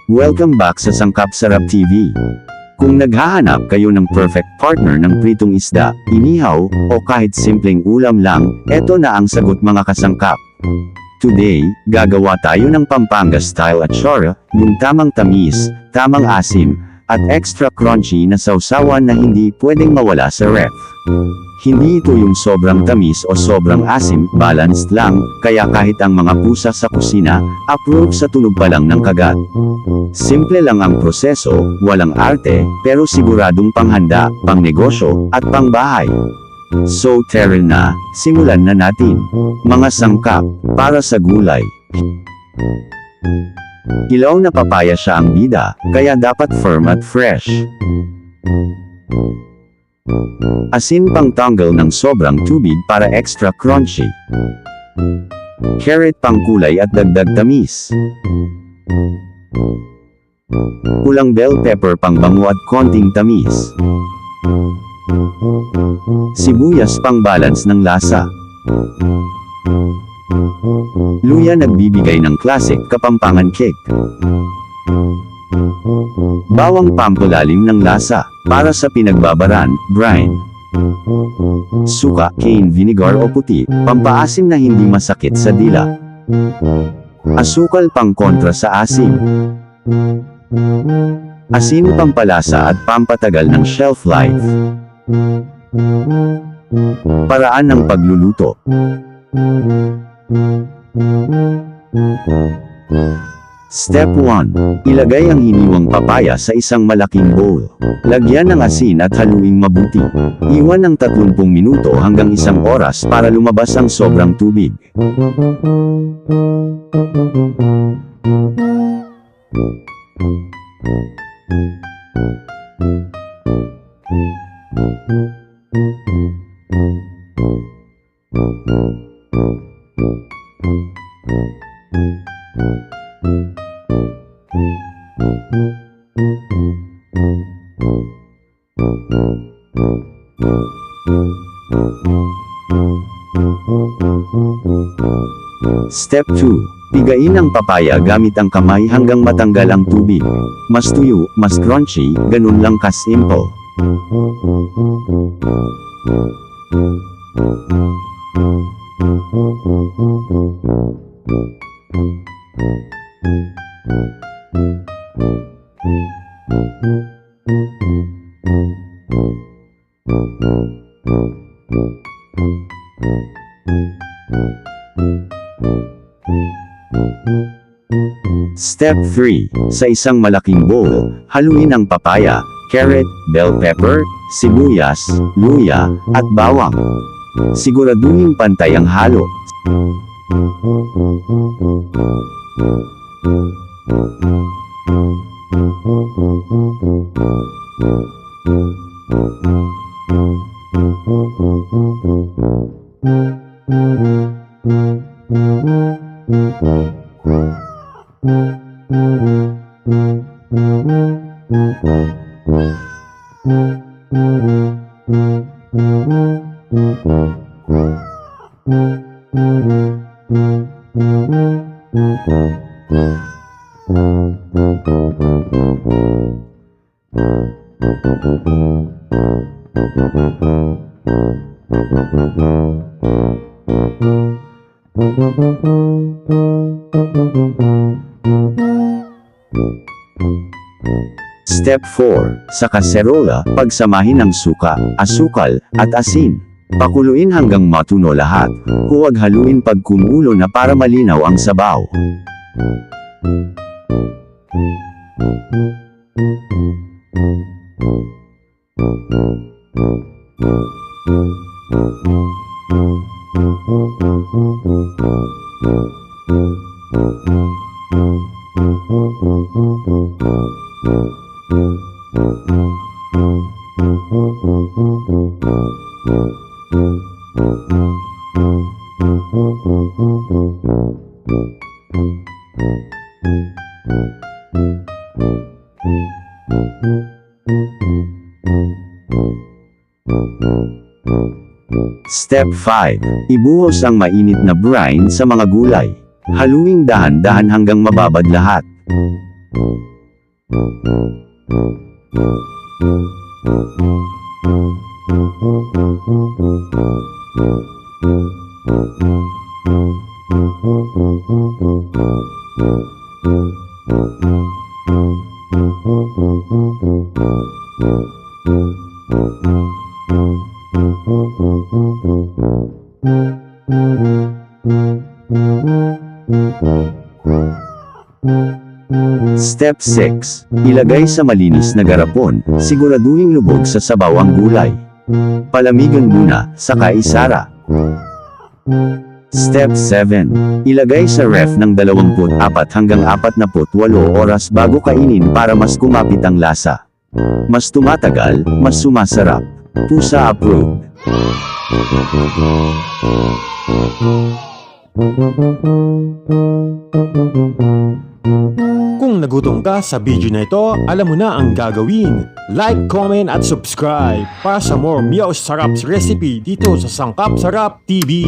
Welcome back sa Sangkap Sarap TV. Kung naghahanap kayo ng perfect partner ng pritong isda, inihaw, o kahit simpleng ulam lang, eto na ang sagot mga kasangkap. Today, gagawa tayo ng Pampanga style atsara, yung tamang tamis, tamang asim, at extra crunchy na sausawan na hindi pwedeng mawala sa ref. Hindi ito yung sobrang tamis o sobrang asim, balanced lang, kaya kahit ang mga pusa sa kusina, approve sa tunog pa lang ng kagat. Simple lang ang proseso, walang arte, pero siguradong panghanda, pangnegosyo, at pangbahay. So tara na, simulan na natin. Mga sangkap, para sa gulay. Hilaw na papaya siya ang bida, kaya dapat firm at fresh. Asin pang tanggal ng sobrang tubig para extra crunchy. Carrot pang kulay at dagdag tamis. Pulang bell pepper pang bango at konting tamis. Sibuyas pang balance ng lasa. Luya nagbibigay ng classic Kapampangan cake. Bawang pampalalim ng lasa, para sa pinagbabaran, brine. Suka, cane vinegar o puti, pampaasim na hindi masakit sa dila. Asukal pang kontra sa asim. Asin pampalasa at pampatagal ng shelf life. Paraan ng pagluluto. Step 1. Ilagay ang hiniwang papaya sa isang malaking bowl. Lagyan ng asin at haluing mabuti. Iwan ng 30 minuto hanggang 1 oras para lumabas ang sobrang tubig. Step 2. Pigain ang papaya gamit ang kamay hanggang matanggal ang tubig. Mas tuyo, mas crunchy, ganun lang ka-simple. Step 3. Sa isang malaking bowl, haluin ang papaya, carrot, bell pepper, sibuyas, luya, at bawang. Siguraduhin pantay ang halo. Step 4. Sa kaserola, pagsamahin ng suka, asukal, at asin. Pakuluin hanggang matuno lahat. Huwag haluin pag kumulo na para malinaw ang sabaw. Step 5. Ibuhos ang mainit na brine sa mga gulay. Haluing dahan-dahan hanggang mababad lahat. Step 6. Ilagay sa malinis na garapon, siguraduhing lubog sa sabaw ang gulay. Palamigan muna, saka isara. Step 7. Ilagay sa ref ng 24 hanggang 48 oras bago kainin para mas kumapit ang lasa. Mas tumatagal, mas sumasarap. Pusa approved. Kung nagutom ka sa video na ito, alam mo na ang gagawin. Like, comment at subscribe para sa more Meow Sarap's recipe dito sa Sangkap Sarap TV.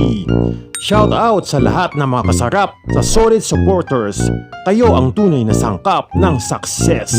Shout out sa lahat ng mga kasarap sa solid supporters. Kayo ang tunay na sangkap ng success.